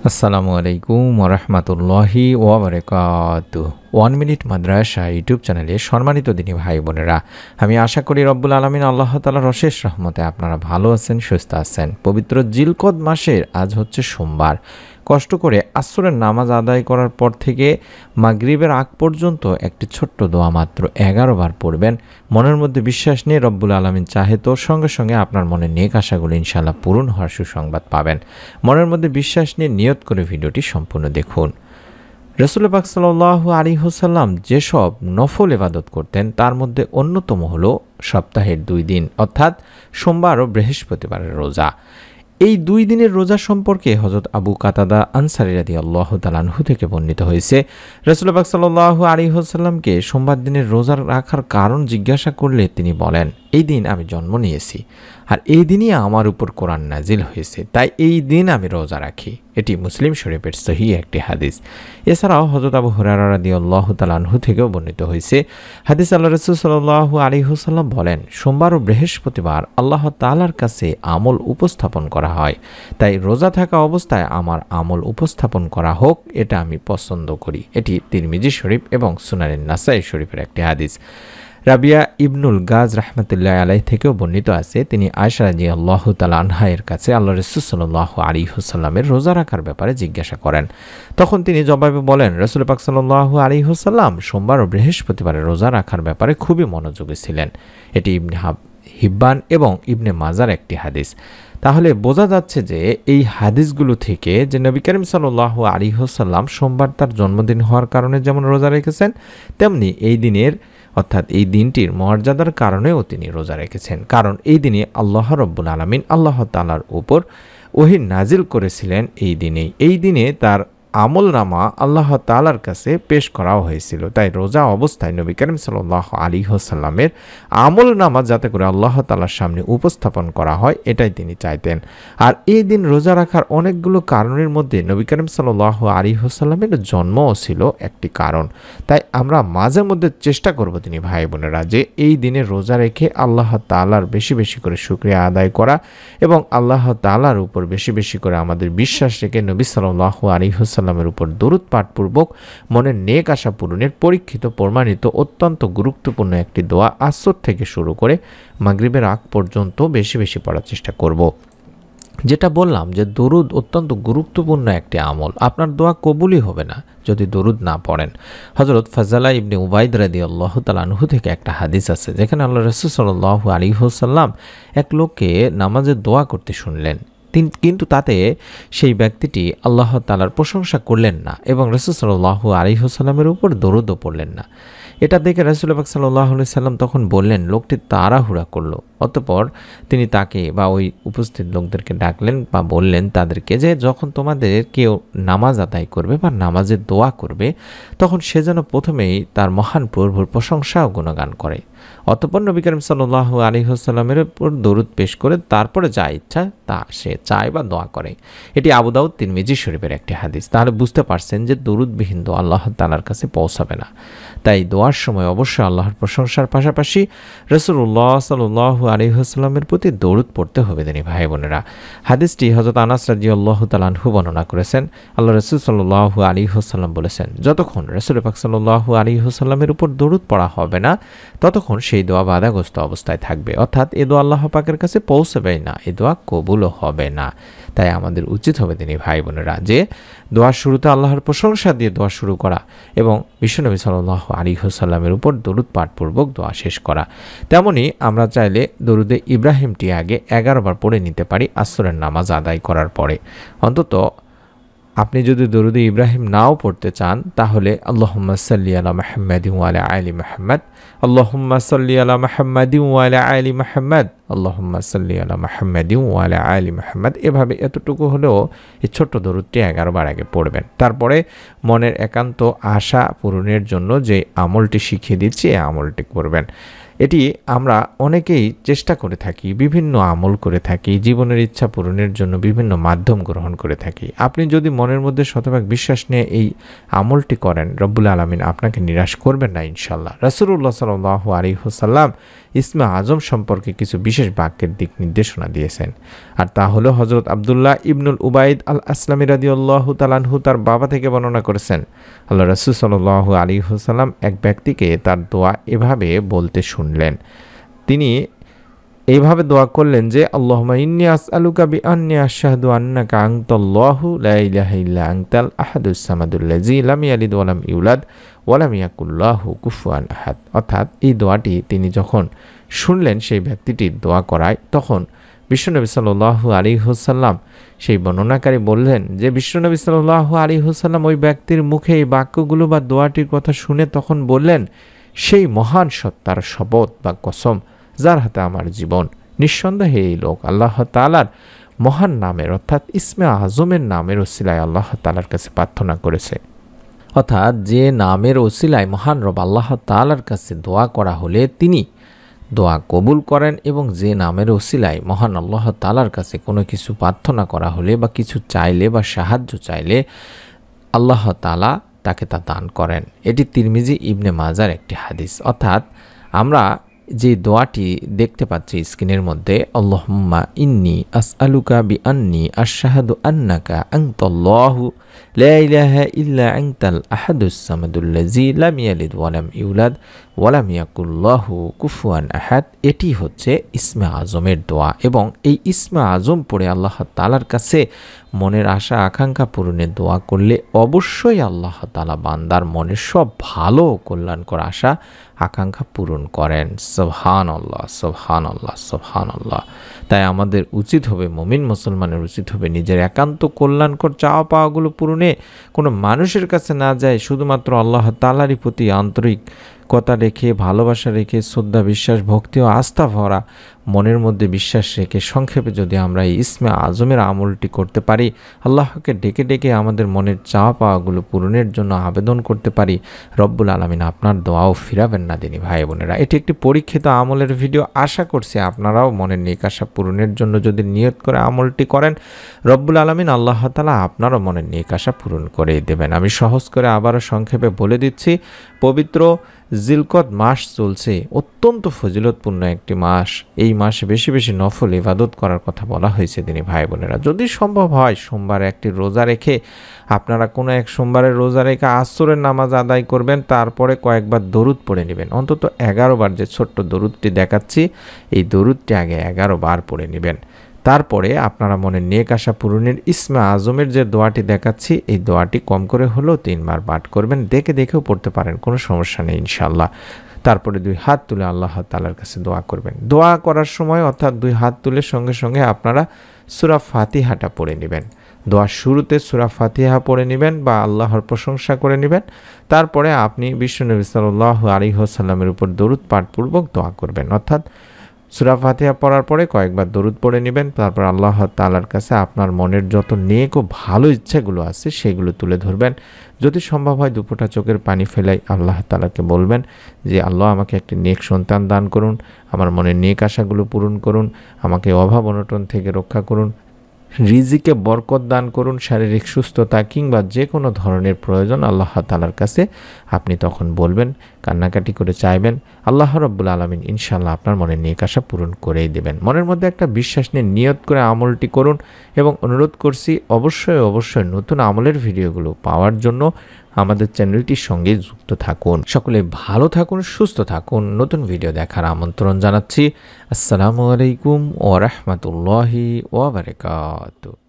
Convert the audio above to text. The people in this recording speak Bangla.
আসসালামু আলাইকুম ওরহমতুল্লাহি ওবরাকাতুহু। 1 মিনিট মাদ্রাসা ইউটিউব চ্যানেলে সম্মানিত দিনী ভাই বোনেরা, আমি আশা করি রব্বুল আলামিন আল্লাহ তাআলার অশেষ রহমতে আপনারা ভালো আছেন, সুস্থ আছেন। পবিত্র জিলকদ মাসের আজ হচ্ছে সোমবার। কষ্ট করে আসরের নামাজ আদায় করার পর থেকে মাগরিবের আগ পর্যন্ত একটি ছোট্ট দোয়া মাত্র 11 বার পড়বেন। মনের মধ্যে বিশ্বাস নিয়ে রব্বুল আলামিন চাহে তো সঙ্গে সঙ্গে আপনার মনের নেক আশাগুলো ইনশাআল্লাহ পূরণ হওয়ার সুসংবাদ পাবেন। মনের মধ্যে বিশ্বাস নিয়ে নিয়ত করে ভিডিওটি সম্পূর্ণ দেখুন। রাসূল পাক সাল্লাল্লাহু আলাইহি ওয়াসাল্লাম যেসব নফল ইবাদত করতেন তার মধ্যে অন্যতম হলো সপ্তাহের 2 দিন অর্থাৎ সোমবার ও বৃহস্পতিবারের রোজা। এই 2 দিনের রোজা সম্পর্কে হযরত আবু কাতাদা আনসারী রাদিয়াল্লাহু তাআলা আনহু থেকে বর্ণিত হয়েছে, রাসূল পাক সাল্লাল্লাহু আলাইহি ওয়াসাল্লামকে সোমবার দিনের রোজা রাখার কারণ জিজ্ঞাসা করলে তিনি বলেন, এই দিন আমি জন্ম নিয়েছি আর এই দিনই আমার উপর কোরআন নাজিল হয়েছে, তাই এই দিন আমি রোজা রাখি। এটি মুসলিম শরীফের সহিহ একটি হাদিস। এছাড়াও হযরত আবু হুরায়রা রাদিয়াল্লাহু তাআলা আনহু থেকেও বর্ণিত হয়েছে, হাদিস আল্লাহ রাসূল সাল্লাল্লাহু আলাইহি ওয়াসাল্লাম বলেন, সোমবার ও বৃহস্পতিবার আল্লাহ তাআলার কাছে আমল উপস্থাপন করা হয়, তাই রোজা থাকা অবস্থায় আমার আমল উপস্থাপন করা হোক, এটা আমি পছন্দ করি। এটি তিরমিজি শরীফ এবং সুনানে নাসাই শরীফের একটি হাদিস। রাবিয়া ইবনুল গাজ রাহমাতুল্লাহি আলাইহি থেকেও বর্ণিত আছে, তিনি আয়েশা রাদিয়াল্লাহু তাআলা আনহা এর কাছে আল্লাহ রাসূল সাল্লাল্লাহু আলাইহি ওয়াসাল্লামের রোজা রাখার ব্যাপারে জিজ্ঞাসা করেন। তখন তিনি জবাবে বলেন, রাসূল পাক সাল্লাল্লাহু আলাইহি ওয়াসাল্লাম সোমবার ও বৃহস্পতিবারের রোজা রাখার ব্যাপারে খুবই মনোযোগী ছিলেন। এটি ইবনে হিব্বান এবং ইবনে মাজার একটি হাদিস। তাহলে বোঝা যাচ্ছে যে এই হাদিসগুলো থেকে যে নবী করিম সাল্লাল্লাহু আলাইহি ওয়াসাল্লাম সোমবার তার জন্মদিন হওয়ার কারণে যেমন রোজা রেখেছেন, তেমনি এই দিনের অর্থাৎ এই দিনটির মর্যাদার কারণেও তিনি রোজা রেখেছেন। কারণ এই দিনে আল্লাহ রব্বুল আলামিন আল্লাহ তাআলার উপর ওহী নাজিল করেছিলেন। এই দিনে তার আমলনামা আল্লাহ তাআলার কাছে পেশ করাও হয়েছিল। তাই রোজা অবস্থায় নবী করিম সাল্লাল্লাহু আলাইহি ওয়াসাল্লামের আমলনামা যাতে করে আল্লাহ তাআলার সামনে উপস্থাপন করা হয়, এটাই তিনি চাইতেন। আর এই দিন রোজা রাখার অনেকগুলো কারণের মধ্যে নবী করিম সাল্লাল্লাহু আলাইহি ওয়াসাল্লামের জন্মও ছিল একটি কারণ। তাই আমরা মাঝে মধ্যে চেষ্টা করব তিনি ভাই বোনেরা যে এই দিনে রোজা রেখে আল্লাহ তাআলার বেশি বেশি করে শুকরিয়া আদায় করা এবং আল্লাহ তাআলার উপর বেশি বেশি করে আমাদের বিশ্বাস রেখে নবী সাল্লাল্লাহু আলাইহি ওয়াসাল্লামের উপর দরুদ পাঠপূর্বক মনের নেক আশা পূরণের পরীক্ষিত প্রমাণিত অত্যন্ত গুরুত্বপূর্ণ একটি দোয়া আসর থেকে শুরু করে মাগরিবের আগ পর্যন্ত বেশি বেশি পড়ার চেষ্টা করব। যেটা বললাম যে দরুদ অত্যন্ত গুরুত্বপূর্ণ একটি আমল, আপনার দোয়া কবুলই হবে না যদি দরুদ না পড়েন। হযরত ফাজালা ইবনে উবাইদ রাদিয়াল্লাহু তাআলা আনহু থেকে একটা হাদিস আছে, যেখানে আল্লাহ রাসূল সাল্লাল্লাহু আলাইহি ওয়াসাল্লাম এক লোককে নামাজে দোয়া করতে শুনলেন, কিন্তু তাতে সেই ব্যক্তিটি আল্লাহ তাআলার প্রশংসা করলেন না এবং রাসূল সাল্লাল্লাহু আলাইহি ওয়াসাল্লামের উপর দরুদও পড়লেন না। এটা দেখে রাসূল পাক সাল্লাল্লাহু আলাইহি সাল্লাম তখন বললেন, লোকটি তাড়াহুড়া করলো। অতঃপর তিনি তাকে বা ওই উপস্থিত লোকদেরকে ডাকলেন বা বললেন তাদেরকে যে যখন তোমাদের কেউ নামাজ আদায় করবে বা নামাজের দোয়া করবে, তখন সে যেন প্রথমেই তার মহান প্রভুর প্রশংসা ও গুণগান করে। অতঃপর নবী করিম সাল্লাল্লাহু আলাইহি ওয়াসাল্লামের উপর দরুদ পেশ করে তারপরে যা ইচ্ছা তা সে চায় বা দোয়া করে। এটি আবু দাউদ তিরমিজি শরীফের একটি হাদিস। তাহলে বুঝতে পারছেন যে দরুদবিহীন দোয়া আল্লাহ তাআলার কাছে পৌঁছাবে না। তাই দোয়ার সময় অবশ্যই আল্লাহর প্রশংসার পাশাপাশি রাসূলুল্লাহ সাল্লাল্লাহু আলাইহি ওয়াসাল্লামের প্রতি দরুদ পড়তে হবে দিনী ভাই বোনেরা। হাদিসটি হযরত আনাস রাদিয়াল্লাহু তাআলা আনহু বর্ণনা করেছেন। আল্লাহ রাসূল সাল্লাল্লাহু আলাইহি ওয়াসাল্লাম বলেছেন, যতক্ষণ রাসূল পাক সাল্লাল্লাহু আলাইহি ওয়াসাল্লামের উপর দরুদ পড়া হবে না, ততক্ষণ সেই দোয়া বাধাগ্রস্ত অবস্থায় থাকবে, অর্থাৎ এ দোয়া আল্লাহ পাকের কাছে পৌঁছাবেই না, এ দোয়া কবুলও হবে না। তাই আমাদের উচিত হবে দিনী ভাই বোনেরা যে দোয়ার শুরুতে আল্লাহর প্রশংসা দিয়ে দোয়া শুরু করা এবং বিশ্বনবী সাল্লাল্লাহু আলাইহি ওয়াসাল্লামের উপর দরুদ পাঠপূর্বক দোয়া শেষ করা। তেমনি আমরা চাইলে দরুদে ইব্রাহিমটি আগে 11 বার পড়ে নিতে পারি আসরের নামাজ আদায় করার পরে। অন্তত আপনি যদি দরুদে ইব্রাহিম নাও পড়তে চান তাহলে আল্লাহুম্মা সাল্লি আলা মুহাম্মাদিন ওয়া আলা আলি মুহাম্মাদ, আল্লাহুম্মা সাল্লি আলা মুহাম্মাদিন ওয়া আলা আলি মুহাম্মাদ, আল্লাহুম্মা সাল্লি আলা মুহাম্মাদিন ওয়া আলা আলি মুহাম্মাদ, এভাবে এতটুকু হলেও এই ছোট্ট দরুদটি 11 বার আগে পড়বেন। তারপরে মনের একান্ত আশা পূরণের জন্য যে আমলটি শিখিয়ে দিচ্ছি এই আমলটি করবেন। এটি আমরা অনেকেই চেষ্টা করে থাকি, বিভিন্ন আমল করে থাকি, জীবনের ইচ্ছা পূরণের জন্য বিভিন্ন মাধ্যম গ্রহণ করে থাকি। আপনি যদি মনের মধ্যে শতভাগ বিশ্বাস নিয়ে এই আমলটি করেন, রব্বুল আলামিন আপনাকে নিরাশ করবেন না ইনশাল্লাহ। রাসূলুল্লাহ সাল্লাল্লাহু আলাইহি ওয়াসাল্লাম ইসমে আজম সম্পর্কে কিছু বিশেষ বাক্যের দিক নির্দেশনা দিয়েছেন, আর তা হলো হযরত আব্দুল্লাহ ইবনুল উবাইদ আল আসলামী রাদিয়াল্লাহু তাআলা আনহু তার বাবা থেকে বর্ণনা করেছেন, আল্লাহ রাসূল সাল্লাল্লাহু আলাইহি ওয়াসাল্লাম এক ব্যক্তিকে তার দোয়া এভাবে বলতে শুনলেন। তিনি এইভাবে দোয়া করলেন যে, আল্লাহুম্মা ইন্নী আসআলুকা বিআন্নী আশহাদু আন্নাকা আনতাল্লাহু লা ইলাহা ইল্লা আনতাল আহাদুস সামাদুল্লাযী লাম ইয়ালিদ ওয়া লাম ইউলাদ ওয়া লাম ইয়াকুল লাহু কুফুয়ান আহাদ। অর্থাৎ এই দোয়াটি তিনি যখন শুনলেন সেই ব্যক্তিটির দোয়া করায়, তখন বিশ্বনবী সাল্লাল্লাহু আলাইহি ওয়াসাল্লাম সেই বর্ণনাকারী বললেন যে, বিশ্বনবী সাল্লাল্লাহু আলাইহি ওয়াসাল্লাম ওই ব্যক্তির মুখে এই বাক্যগুলো বা দোয়াটির কথা শুনে তখন বললেন, সেই মহান সত্তার শপথ বা কসম যার হাতে আমার জীবন, নিঃসন্দেহে এই লোক আল্লাহ তাআলার মহান নামের অর্থাৎ ইসমে আজমের নামের ওসিলায় আল্লাহ তাআলার কাছে প্রার্থনা করেছে। অর্থাৎ যে নামের ওসিলায় মহান রব আল্লাহ তাআলার কাছে দোয়া করা হলে তিনি দোয়া কবুল করেন, এবং যে নামের ওসিলায় মহান আল্লাহ তাআলার কাছে কোনো কিছু প্রার্থনা করা হলে বা কিছু চাইলে বা সাহায্য চাইলে আল্লাহ তাআলা তাকে তা দান করেন। এটি তিরমিজি ইবনে মাজার একটি হাদিস। অর্থাৎ আমরা যে দোয়াটি দেখতে পাচ্ছি স্ক্রিনের মধ্যে, আল্লাহুম্মা ইন্নী আসআলুকা বিআন্নী আশহাদু আন্নাকা আনতাল্লাহু লা ইলাহা ইল্লা আনতাল আহাদুস সামাদুল্লাযী লাম ইয়ালিদ ওয়া লাম ইউলাদ ওয়া লাম ইয়াকুল লাহু কুফুয়ান আহাদ। এটি হচ্ছে ইসমে আজমের দোয়া, এবং এই ইসমে আজম পড়ে আল্লাহ তাআলার কাছে মনের আশা আকাঙ্ক্ষা পূরণের দোয়া করলে অবশ্যই আল্লাহ তাআলা বান্দার মনের সব ভালো ও কল্যাণকর আশা আকাঙ্ক্ষা পূরণ করেন। সুবহানাল্লাহ, সুবহানাল্লাহ, সুবহানাল্লাহ। তাই আমাদের উচিত হবে, মুমিন মুসলমানের উচিত হবে, নিজের একান্ত কল্যাণকর চাওয়া পাওয়াগুলো পূরণে কোনো মানুষের কাছে না যায়, শুধুমাত্র আল্লাহ তাআলারই প্রতি আন্তরিকতা রেখে, ভালোবাসা রেখে, শ্রদ্ধা, বিশ্বাস, ভক্তি ও আস্থা ভরা মনের মধ্যে বিশ্বাস রেখে সংক্ষেপে যদি আমরা এই ইসমে আজমের আমলটি করতে পারি, আল্লাহকে ডেকে ডেকে আমাদের মনের চাওয়া পাওয়াগুলো পূরণের জন্য আবেদন করতে পারি, রব্বুল আলামিন আপনার দোয়াও ফিরাবেন না দিনী ভাই বোনেরা। এটি একটি পরীক্ষিত আমলের ভিডিও। আশা করছি আপনারাও মনের নেক আশা পূরণের জন্য যদি নিয়ত করে আমলটি করেন, রব্বুল আলামিন আল্লাহ তাআলা আপনারও মনের নেক আশা পূরণ করে দেবেন। আমি সহজ করে আবারও সংক্ষেপে বলে দিচ্ছি, পবিত্র জিলকদ মাস চলছে, অত্যন্ত ফজিলতপূর্ণ একটি মাস। এই মাসে বেশি বেশি নফল ইবাদত করার কথা বলা হয়েছে দিনী ভাই বোনেরা। যদি সম্ভব হয় সোমবার একটি রোজা রেখে, আপনারা কোনো এক সোমবারের রোজা রেখে আসরের নামাজ আদায় করবেন, তারপরে কয়েকবার দরুদ পড়ে নেবেন, অন্তত 11 বার। যে ছোট্ট দরুদটি দেখাচ্ছি, এই দরুদটি আগে 11 বার পড়ে নেবেন। তারপরে আপনারা মনের নেক আশা পূরণের ইসমে আজমের যে দোয়াটি দেখাচ্ছি, এই দোয়াটি কম করে হলেও 3 বার পাঠ করবেন। দেখে দেখেও পড়তে পারেন, কোনো সমস্যা নেই ইনশাআল্লাহ। তারপরে 2 হাত তুলে আল্লাহ তাআলার কাছে দোয়া করবেন। দোয়া করার সময় অর্থাৎ 2 হাত তুলে সঙ্গে সঙ্গে আপনারা সূরা ফাতিহাটা পড়ে নেবেন। দোয়ার শুরুতে সূরা ফাতিহা পড়ে নেবেন বা আল্লাহর প্রশংসা করে নেবেন। তারপরে আপনি বিশ্বনবী সাল্লাল্লাহু আলাইহি ওয়াসাল্লামের উপর দরুদ পাঠপূর্বক দোয়া করবেন। অর্থাৎ সূরা ফাতিহা পড়ার পরে কয়েকবার দরুদ পড়ে নেবেন। তারপর আল্লাহ তাআলার কাছে আপনার মনের যত নেক ও ভালো ইচ্ছাগুলো আছে সেগুলো তুলে ধরবেন। যদি সম্ভব হয় 2 ফোঁটা চোখের পানি ফেলাই আল্লাহ তাআলাকে বলবেন যে, আল্লাহ আমাকে একটি নেক সন্তান দান করুন, আমার মনের নেক আশাগুলো পূরণ করুন, আমাকে অভাব অনটন থেকে রক্ষা করুন, রিজিকে বরকত দান করুন, শারীরিক সুস্থতা কিংবা যে কোনো ধরনের প্রয়োজন আল্লাহ তাআলার কাছে আপনি তখন বলবেন, কান্নাকাটি করে চাইবেন। আল্লাহ রাব্বুল আলামিন ইনশাআল্লাহ আপনার মনের নেক আশা পূরণ করেই দেবেন। মনের মধ্যে একটা বিশ্বাস নিয়ে নিয়ত করে আমলটি করুন, এবং অনুরোধ করছি অবশ্যই নতুন আমলের ভিডিওগুলো পাওয়ার জন্য আমাদের চ্যানেলটির সঙ্গে যুক্ত থাকুন। সকলে ভালো থাকুন, সুস্থ থাকুন। নতুন ভিডিও দেখার আমন্ত্রণ জানাচ্ছি। আসসালামু আলাইকুম ওয়া রাহমাতুল্লাহি ওয়া বারাকাতুহু।